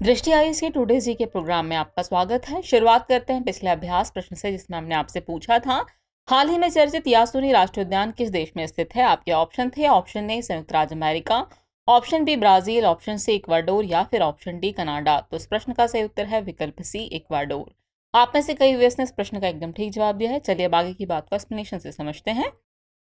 दृष्टि आयुष के टुडे जी के प्रोग्राम में आपका स्वागत है। शुरुआत करते हैं पिछले अभ्यास प्रश्न से, जिसमें हमने आपसे पूछा था, हाल ही में चर्चित यासूनी राष्ट्रीय उद्यान किस देश में स्थित है। आपके ऑप्शन थे ऑप्शन ए संयुक्त राज्य America, option B Brazil, option C Ecuador या फिर ऑप्शन डी कनाडा। तो इस प्रश्न का सही उत्तर है विकल्प सी इक्वाडोर। आप में से कई व्यूअर्स ने इस प्रश्न का एकदम ठीक जवाब दिया है। चलिए अब आगे की बात को एक्सप्लेनेशन से समझते हैं।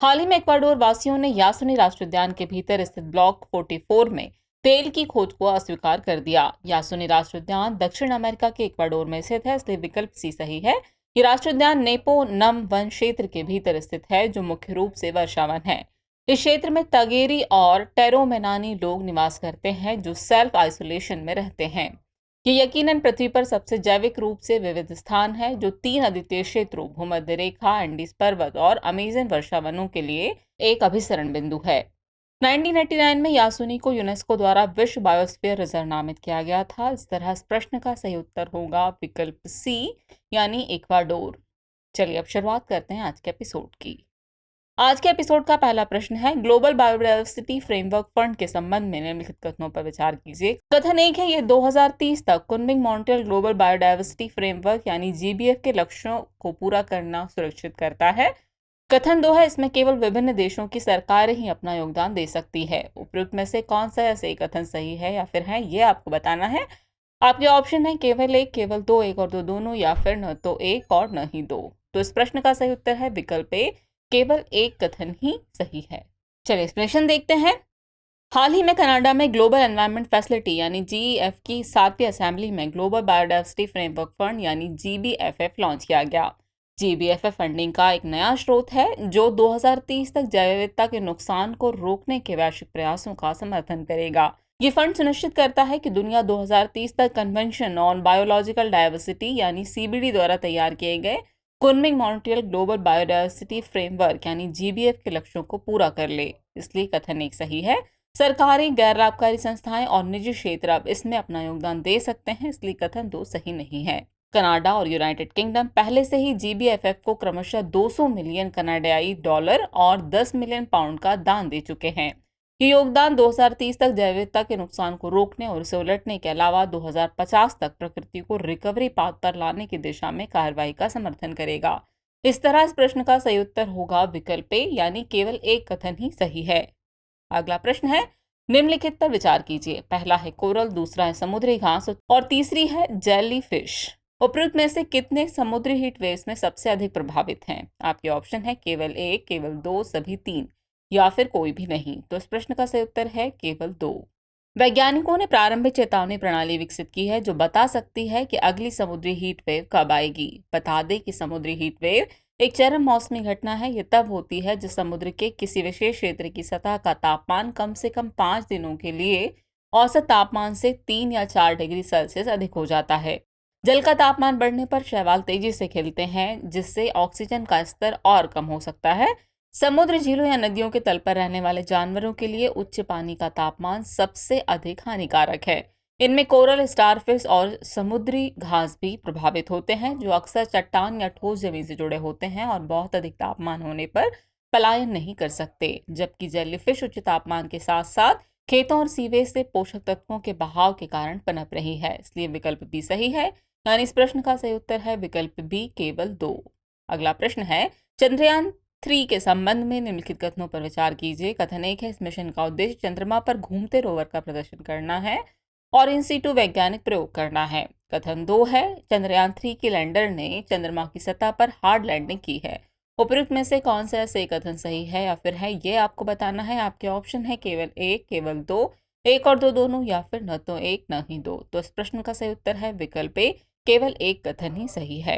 हाल ही में इक्वाडोर वासियों ने यासुनी राष्ट्रीय उद्यान के भीतर स्थित ब्लॉक 44 में तेल की खोज को अस्वीकार कर दिया। यासुनी राष्ट्रीय उद्यान दक्षिण अमेरिका के इक्वाडोर में स्थित है, इसलिए विकल्प सी सही है। ये राष्ट्रीय उद्यान नेपो नम वन क्षेत्र के भीतर स्थित है, जो मुख्य रूप से वर्षावन है। इस क्षेत्र में तगेरी और टेरोमेनानी लोग निवास करते हैं, जो सेल्फ आइसोलेशन में रहते हैं। ये यकीनन पृथ्वी पर सबसे जैविक रूप से विविध स्थान है, जो 3 अद्वितीय क्षेत्रों भूमध्य रेखा, एंडीज पर्वत और अमेजन वर्षावनों के लिए एक अभिसरण बिंदु है। 1989 में यासुनी को यूनेस्को द्वारा विश्व बायोस्फीयर रिजर्व नामित किया गया था। इस तरह इस प्रश्न का सही उत्तर होगा विकल्प सी, यानी इक्वाडोर। चलिए अब शुरुआत करते हैं आज के एपिसोड की। आज के एपिसोड का पहला प्रश्न है, ग्लोबल बायोडायवर्सिटी फ्रेमवर्क फंड के संबंध में निम्नलिखित कथनों पर विचार कीजिए। कथन एक है, ये 2030 तक Kunming Montreal global biodiversity framework यानी जीबीएफ के लक्ष्यों को पूरा करना सुरक्षित करता है। कथन दो है, इसमें केवल विभिन्न देशों की सरकारें ही अपना योगदान दे सकती है। उपयुक्त में से कौन सा या सही कथन सही है या फिर है, ये आपको बताना है। आपके ऑप्शन है केवल एक, केवल दो, एक और दो दोनों, या फिर न तो एक और न ही दो। तो इस प्रश्न का सही उत्तर है विकल्प ए, केवल एक कथन ही सही है। चलिए एक्सप्लेनेशन देखते हैं। हाल ही में कनाडा में ग्लोबल एनवायरनमेंट फैसिलिटी यानी जीईएफ की 7वीं असेंबली में ग्लोबल बायोडायवर्सिटी फ्रेमवर्क फंड यानी जीबीएफएफ लॉन्च किया गया। जीबीएफएफ फंडिंग का एक नया स्रोत है, जो 2030 तक जैव विविधता के नुकसान को रोकने के वैश्विक प्रयासों का समर्थन करेगा। ये फंड सुनिश्चित करता है कि दुनिया 2030 तक कन्वेंशन ऑन बायोलॉजिकल डायवर्सिटी यानी सीबीडी द्वारा तैयार किए गए Kunming Montreal global biodiversity framework यानी जीबीएफ के लक्ष्यों को पूरा कर ले। इसलिए कथन एक सही है। सरकारें, गैर लाभकारी संस्थाएं और निजी क्षेत्र अब इसमें अपना योगदान दे सकते हैं, इसलिए कथन दो सही नहीं है। कनाडा और यूनाइटेड किंगडम पहले से ही जीबीएफएफ को क्रमशः 200 मिलियन कनाडाई डॉलर और 10 मिलियन पाउंड का दान दे चुके हैं। ये योगदान 2030 तक जैव विविधता के नुकसान को रोकने और इसे उलटने के अलावा 2050 तक प्रकृति को रिकवरी पाथ पर लाने की दिशा में कार्रवाई का समर्थन करेगा। इस तरह इस प्रश्न का सही उत्तर होगा विकल्प ए, यानी केवल एक कथन ही सही है। अगला प्रश्न है, निम्नलिखित पर विचार कीजिए। पहला है कोरल, दूसरा है समुद्री घास और तीसरी है जेली फिश। उपयुक्त में से कितने समुद्री हीट वेव्स में सबसे अधिक प्रभावित हैं? आपके ऑप्शन है केवल एक, केवल दो, सभी तीन या फिर कोई भी नहीं। तो इस प्रश्न का सही उत्तर है केवल दो। वैज्ञानिकों ने प्रारंभिक चेतावनी प्रणाली विकसित की है, जो बता सकती है कि अगली समुद्री हीट वेव कब आएगी। बता दें कि समुद्री हीट वेव एक चरम मौसमी घटना है। यह तब होती है जब समुद्र के किसी विशेष क्षेत्र की सतह का तापमान कम से कम 5 दिनों के लिए औसत तापमान से 3 या 4 डिग्री सेल्सियस अधिक हो जाता है। जल का तापमान बढ़ने पर शैवाल तेजी से खिलते हैं, जिससे ऑक्सीजन का स्तर और कम हो सकता है। समुद्र, झीलों या नदियों के तल पर रहने वाले जानवरों के लिए उच्च पानी का तापमान सबसे अधिक हानिकारक है। इनमें कोरल, स्टारफिश और समुद्री घास भी प्रभावित होते हैं, जो अक्सर चट्टान या ठोस जमीन से जुड़े होते हैं और बहुत अधिक तापमान होने पर पलायन नहीं कर सकते। जबकि जेलीफिश उच्च तापमान के साथ साथ खेतों और सीवेज से पोषक तत्वों के बहाव के कारण पनप रही है, इसलिए विकल्प बी सही है। यानी इस प्रश्न का सही उत्तर है विकल्प बी, केवल दो। अगला प्रश्न है, चंद्रयान 3 के संबंध में निम्नलिखित कथनों पर विचार कीजिए। कथन एक है, इस मिशन का उद्देश्य चंद्रमा पर घूमते रोवर का प्रदर्शन करना है और इन सीटू वैज्ञानिक प्रयोग करना है। कथन दो है, चंद्रयान 3 के लैंडर ने चंद्रमा की सतह पर हार्ड लैंडिंग की है। उपयुक्त में से कौन सा सही कथन सही है या फिर है, ये आपको बताना है। आपके ऑप्शन है केवल एक, केवल दो, एक और दो दोनों, या फिर न तो एक न ही दो। तो इस प्रश्न का सही उत्तर है विकल्प ए, केवल एक कथन ही सही है।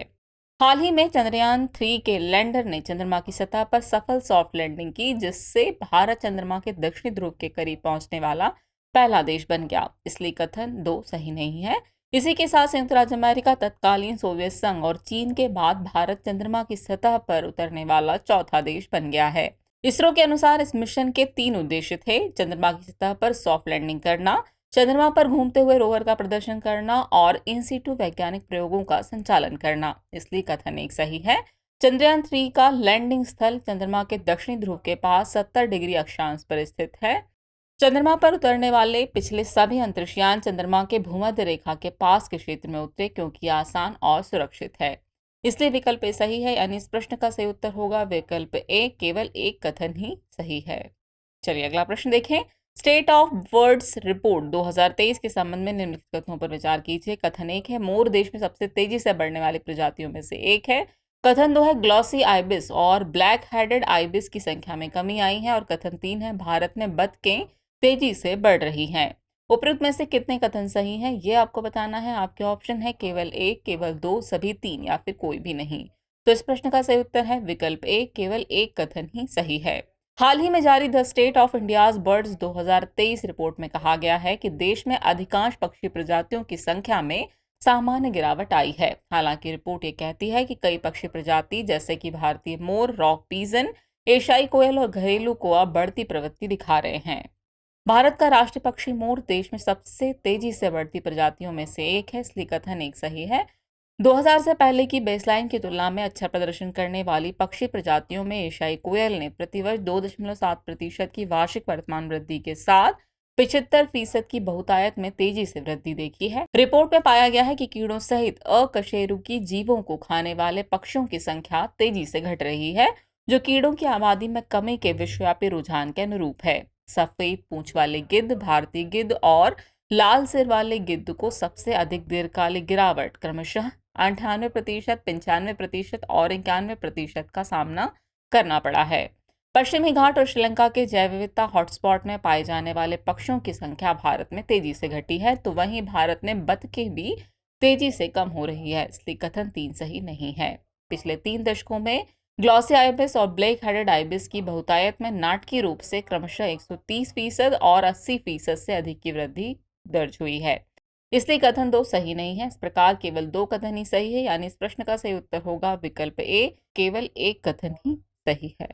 हाल ही में चंद्रयान 3 के लैंडर ने चंद्रमा की सतह पर सफल सॉफ्ट लैंडिंग की, जिससे भारत चंद्रमा के दक्षिणी ध्रुव के करीब पहुंचने वाला पहला देश बन गया, इसलिए कथन दो सही नहीं है। इसी के साथ संयुक्त राज्य अमेरिका, तत्कालीन सोवियत संघ और चीन के बाद भारत चंद्रमा की सतह पर उतरने वाला चौथा देश बन गया है। इसरो के अनुसार इस मिशन के 3 उद्देश्य थे: चंद्रमा की सतह पर सॉफ्ट लैंडिंग करना, चंद्रमा पर घूमते हुए रोवर का प्रदर्शन करना और इन सीटू वैज्ञानिक प्रयोगों का संचालन करना, इसलिए कथन एक सही है। चंद्रयान 3 का लैंडिंग स्थल चंद्रमा के दक्षिणी ध्रुव के पास 70 डिग्री अक्षांश पर स्थित है। चंद्रमा पर उतरने वाले पिछले सभी अंतरिक्षयान चंद्रमा के भूमध्य रेखा के पास के क्षेत्र में उतरे क्योंकि आसान और सुरक्षित है। इसलिए विकल्प ए सही है, यानी इस प्रश्न का सही उत्तर होगा विकल्प ए, केवल एक कथन ही सही है। चलिए अगला प्रश्न देखें। स्टेट ऑफ वर्ड्स रिपोर्ट 2023 के संबंध में निम्नलिखित कथनों पर विचार कीजिए। कथन एक है, मोर देश में सबसे तेजी से बढ़ने वाली प्रजातियों में से एक है। कथन दो है, ग्लॉसी आइबिस और ब्लैक हेडेड आइबिस की संख्या में कमी आई है। और कथन तीन है, भारत में बतखें तेजी से बढ़ रही हैं। उपरोक्त में से कितने कथन सही हैं, ये आपको बताना है। आपके ऑप्शन है केवल एक, केवल दो, सभी तीन या फिर कोई भी नहीं। तो इस प्रश्न का सही उत्तर है विकल्प ए, केवल एक कथन ही सही है। हाल ही में जारी the state of India's birds 2023 report में कहा गया है कि देश में अधिकांश पक्षी प्रजातियों की संख्या में सामान्य गिरावट आई है। हालांकि रिपोर्ट ये कहती है कि कई पक्षी प्रजाति जैसे कि भारतीय मोर, रॉक पीजन, एशियाई कोयल और घरेलू कौआ बढ़ती प्रवृत्ति दिखा रहे हैं। भारत का राष्ट्रीय पक्षी मोर देश में सबसे तेजी से बढ़ती प्रजातियों में से एक है, इसलिए कथन एक सही है। 2000 से पहले की बेसलाइन की तुलना में अच्छा प्रदर्शन करने वाली पक्षी प्रजातियों में एशियाई कोयल ने प्रतिवर्ष 2.7% की वार्षिक वर्तमान वृद्धि के साथ 75% की बहुतायत में तेजी से वृद्धि देखी है। रिपोर्ट में पाया गया है कि कीड़ों सहित अकशेरुकी जीवों को खाने वाले पक्षियों की संख्या तेजी से घट रही है, जो कीड़ों की आबादी में कमी के विश्वव्यापी रुझान के अनुरूप है। सफेद पूंछ वाले गिद्ध, भारतीय गिद्ध और लाल सिर वाले गिद्ध को सबसे अधिक दीर्घकालिक गिरावट क्रमशः 98%, 95% और 91% का सामना करना पड़ा है। पश्चिमी घाट और श्रीलंका के जैव विविधता हॉटस्पॉट में पाए जाने वाले पक्षियों की संख्या भारत में तेजी से घटी है, तो वहीं भारत में बतखें भी तेजी से कम हो रही है, इसलिए कथन तीन सही नहीं है। पिछले 3 दशकों में ग्लॉसी आइबिस और ब्लैक हेडेड आइबिस की बहुतायत में नाटकीय रूप से क्रमशः 130% और 80% से अधिक की वृद्धि दर्ज हुई है, इसलिए कथन दो सही नहीं है। इस प्रकार केवल दो कथन ही सही है, यानी इस प्रश्न का सही उत्तर होगा विकल्प ए, केवल एक कथन ही सही है।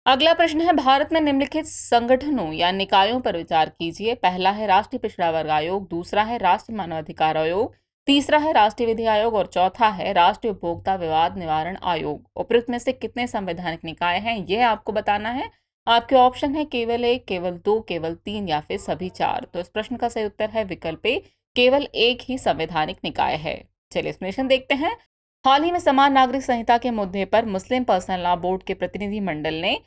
अगला प्रश्न है, भारत में निम्नलिखित संगठनों या निकायों पर विचार कीजिए। पहला है राष्ट्रीय पिछड़ा वर्ग आयोग, दूसरा है राष्ट्रीय मानवाधिकार आयोग, तीसरा है राष्ट्रीय विधि आयोग और चौथा है राष्ट्रीय उपभोक्ता विवाद निवारण आयोग। उपरोक्त में से कितने संवैधानिक निकाय हैं, यह आपको बताना है। आपके ऑप्शन है केवल एक, केवल दो, केवल तीन या फिर सभी चार। तो इस प्रश्न का सही उत्तर है विकल्प ए, केवल एक ही संवैधानिक निकाय है। चलिए एक्सप्लेनेशन देखते हैं। हाल ही में समान नागरिक संहिता के मुद्दे पर मुस्लिम पर्सनल लॉ बोर्ड के प्रतिनिधि मंडल ने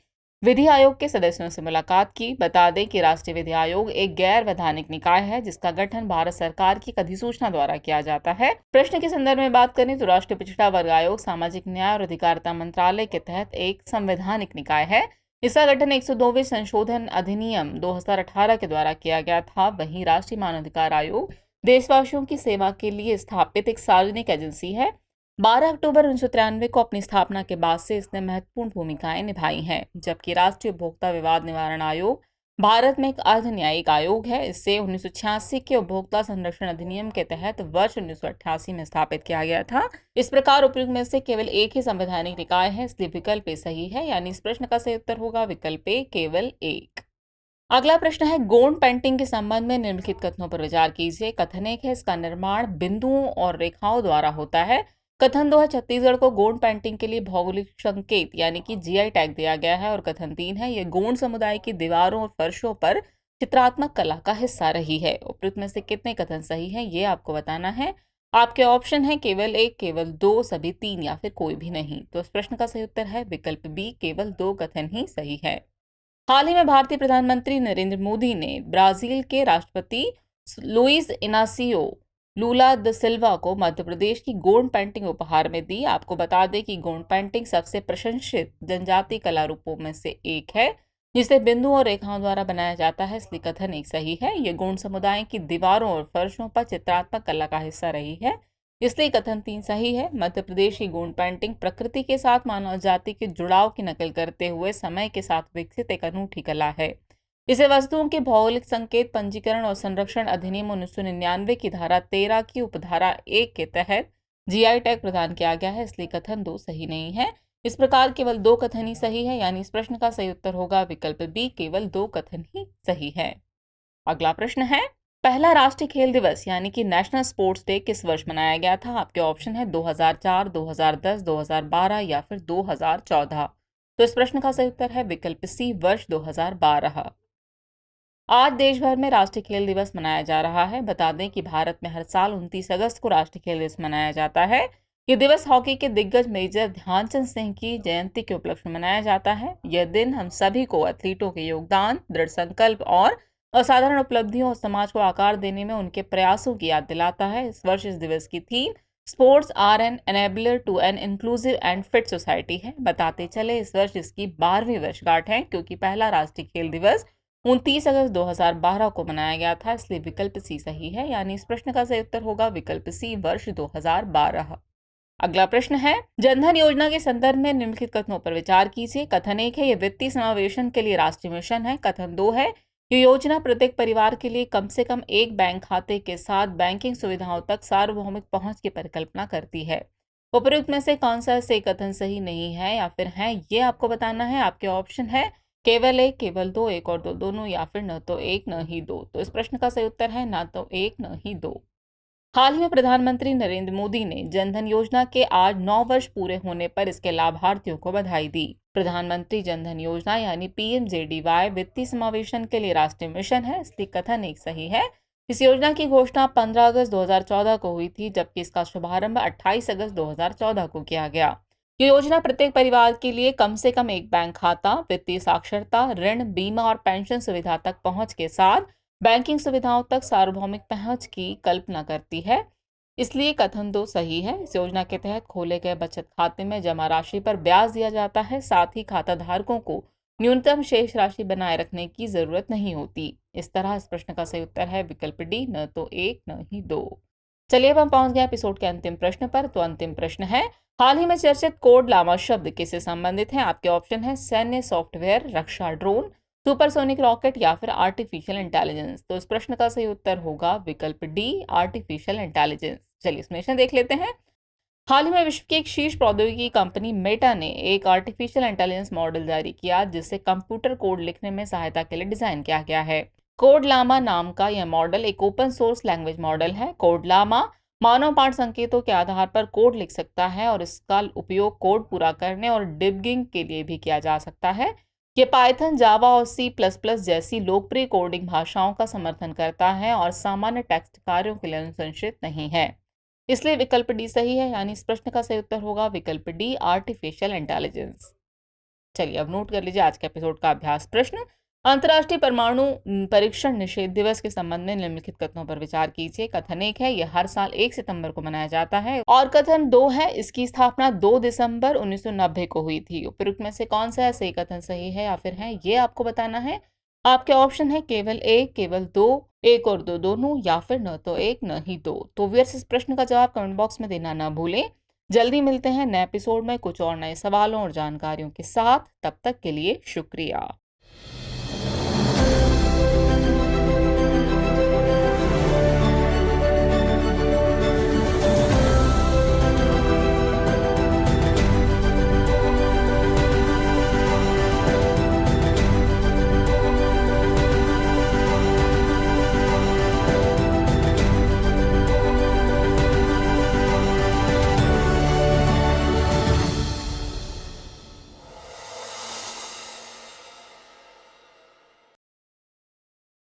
विधि आयोग के सदस्यों से मुलाकात की। बता दें कि राष्ट्रीय विधि आयोग एक गैर वैधानिक निकाय है, जिसका गठन भारत सरकार की अधिसूचना द्वारा किया जाता है। प्रश्न के संदर्भ में बात करें तो राष्ट्रीय पिछड़ा वर्ग आयोग सामाजिक न्याय और अधिकारिता मंत्रालय के तहत एक संवैधानिक निकाय है। इसका गठन 102वें संशोधन अधिनियम 2018 के द्वारा किया गया था। वहीं राष्ट्रीय मानवाधिकार आयोग देशवासियों की सेवा के लिए स्थापित एक सार्वजनिक एजेंसी है। 12 अक्टूबर 1993 को अपनी स्थापना के बाद से इसने महत्वपूर्ण भूमिकाएं निभाई हैं, जबकि राष्ट्रीय उपभोक्ता विवाद निवारण आयोग भारत में एक अर्ध न्यायिक आयोग है। इसे 1986 के उपभोक्ता संरक्षण अधिनियम के तहत वर्ष 1988 में स्थापित किया गया था। इस प्रकार उपयुक्त में से केवल एक ही संवैधानिक निकाय है, इसलिए विकल्प ए सही है, यानी इस प्रश्न का सही उत्तर होगा विकल्प ए, केवल एक। अगला प्रश्न है, गोंड पेंटिंग के संबंध में निम्नलिखित कथनों पर विचार कीजिए। कथन एक है, इसका निर्माण बिंदुओं और रेखाओं द्वारा होता है। कथन दो है, छत्तीसगढ़ को गोंड पेंटिंग के लिए भौगोलिक संकेत यानी कि जीआई टैग दिया गया है। और कथन तीन है, यह गोंड समुदाय की दीवारों और फर्शों पर चित्रात्मक कला का हिस्सा रही है। उपयुक्त में से कितने कथन सही हैं, ये आपको बताना है। आपके ऑप्शन है केवल एक, केवल दो, सभी तीन या फिर कोई भी नहीं। तो इस प्रश्न का सही उत्तर है विकल्प बी, केवल दो कथन ही सही है। हाल ही में भारतीय प्रधानमंत्री नरेंद्र मोदी ने ब्राजील के राष्ट्रपति लुइस इनासियो लूला द सिल्वा को मध्य प्रदेश की गोंड पेंटिंग उपहार में दी। आपको बता दें कि गोंड पेंटिंग सबसे प्रशंसित जनजातीय कला रूपों में से एक है, जिसे बिंदु और रेखाओं द्वारा बनाया जाता है, इसलिए कथन एक सही है। यह गोंड समुदाय की दीवारों और फर्शों पर चित्रात्मक कला का हिस्सा रही है, इसलिए कथन तीन सही है। मध्य प्रदेश की गोंड पेंटिंग प्रकृति के साथ मानव जाति के जुड़ाव की नकल करते हुए समय के साथ विकसित एक अनूठी कला है। इसे वस्तुओं के भौगोलिक संकेत पंजीकरण और संरक्षण अधिनियम 1999 की धारा 13 की उपधारा 1 के तहत जीआई टैग प्रदान किया गया है, इसलिए कथन दो सही नहीं है। इस प्रकार केवल दो कथन ही सही है, यानी इस प्रश्न का सही उत्तर होगा विकल्प बी, केवल दो कथन ही सही है। अगला प्रश्न है, पहला राष्ट्रीय खेल दिवस यानी कि नेशनल स्पोर्ट्स डे किस वर्ष मनाया गया था। आपके ऑप्शन है 2004, 2010, 2012 या फिर 2014। तो इस प्रश्न का सही उत्तर है विकल्प सी, वर्ष 2012। आज देश भर में राष्ट्रीय खेल दिवस मनाया जा रहा है। बता दें कि भारत में हर साल 29 अगस्त को राष्ट्रीय खेल दिवस मनाया जाता है। ये दिवस हॉकी के दिग्गज मेजर ध्यानचंद सिंह की जयंती के उपलक्ष्य में मनाया जाता है। यह दिन हम सभी को एथलीटों के योगदान, दृढ़ संकल्प और असाधारण उपलब्धियों और समाज को आकार देने में उनके प्रयासों की याद दिलाता है। इस वर्ष इस दिवस की theme sports are an enabler to an inclusive and fit society है। बताते चले इस वर्ष इसकी 12वीं वर्षगांठ है, क्योंकि पहला राष्ट्रीय खेल दिवस 29 अगस्त 2012 को मनाया गया था, इसलिए विकल्प सी सही है। यानी इस प्रश्न का सही उत्तर होगा विकल्प सी, वर्ष 2012। अगला प्रश्न है, जनधन योजना के संदर्भ में निम्नलिखित कथनों पर विचार कीजिए। कथन 1 है, यह वित्तीय समावेशन के लिए राष्ट्रीय मिशन है। कथन 2 है, ये योजना प्रत्येक परिवार के लिए कम से कम एक बैंक खाते के साथ बैंकिंग सुविधाओं तक सार्वभौमिक पहुंच की परिकल्पना करती है। उपयुक्त में से कौन सा से कथन सही नहीं है या फिर है, ये आपको बताना है। आपके ऑप्शन है केवल एक, केवल दो, एक और दो दोनों, या फिर न तो एक न ही दो। तो इस प्रश्न का सही उत्तर है ना तो एक न ही दो। हाल ही में प्रधानमंत्री नरेंद्र मोदी ने जनधन योजना के आज 9 वर्ष पूरे होने पर इसके लाभार्थियों को बधाई दी। प्रधानमंत्री जनधन योजना यानी PMJDY वित्तीय समावेशन के लिए राष्ट्रीय मिशन है, इसलिए कथन एक सही है। इस योजना की घोषणा 15 अगस्त 2014 को हुई थी, जबकि इसका शुभारंभ 28 अगस्त 2014 को किया गया। ये योजना प्रत्येक परिवार के लिए कम से कम एक बैंक खाता, वित्तीय साक्षरता, ऋण, बीमा और पेंशन सुविधा तक पहुंच के साथ बैंकिंग सुविधाओं तक सार्वभौमिक पहुंच की कल्पना करती है, इसलिए कथन 2 सही है। इस योजना के तहत खोले गए बचत खाते में जमा राशि पर ब्याज दिया जाता है, साथ ही खाता धारकों को न्यूनतम शेष राशि बनाए रखने की जरूरत नहीं होती। इस तरह इस प्रश्न का सही उत्तर है विकल्प डी, न तो एक न ही दो। चलिए अब हम पहुंच गए एपिसोड के अंतिम प्रश्न पर। तो अंतिम प्रश्न है, हाल ही में चर्चित कोड लामा शब्द किससे संबंधित है? आपके ऑप्शन है सैन्य सॉफ्टवेयर, रक्षा ड्रोन, सुपरसोनिक रॉकेट या फिर आर्टिफिशियल इंटेलिजेंस। तो इस प्रश्न का सही उत्तर होगा विकल्प डी, आर्टिफिशियल इंटेलिजेंस। चलिए इसमें देख लेते हैं। हाल ही में विश्व की एक शीर्ष प्रौद्योगिकी कंपनी मेटा ने एक आर्टिफिशियल इंटेलिजेंस मॉडल जारी किया, जिसे कंप्यूटर कोड लिखने में सहायता के लिए डिजाइन किया गया है। कोड लामा नाम का यह मॉडल एक ओपन सोर्स लैंग्वेज मॉडल है। कोड लामा मानव पाठ संकेतों के आधार पर कोड लिख सकता है और इसका उपयोग कोड पूरा करने और डिबगिंग के लिए भी किया जा सकता है। ये पाइथन, जावा और C++ जैसी लोकप्रिय कोडिंग भाषाओं का समर्थन करता है और सामान्य टेक्स्ट कार्यों के लिए अनुशंसित नहीं है, इसलिए विकल्प डी सही है। यानी इस प्रश्न का सही उत्तर होगा विकल्प डी, आर्टिफिशियल इंटेलिजेंस। चलिए अब नोट कर लीजिए आज के एपिसोड का अभ्यास प्रश्न। अंतर्राष्ट्रीय परमाणु परीक्षण निषेध दिवस के संबंध में निम्नलिखित कथनों पर विचार कीजिए। कथन 1 है, यह हर साल 1 सितंबर को मनाया जाता है। और कथन 2 है, इसकी स्थापना 2 दिसंबर 1990 को हुई थी। उपयुक्त में से कौन सा सही कथन सही है या फिर है, ये आपको बताना है। आपके ऑप्शन है केवल एक, केवल दो, एक और दो दोनों, या फिर न तो एक न ही दो। तो व्यूअर्स इस प्रश्न का जवाब कमेंट बॉक्स में देना ना भूलें। जल्दी मिलते हैं नए एपिसोड में कुछ और नए सवालों और जानकारियों के साथ। तब तक के लिए शुक्रिया।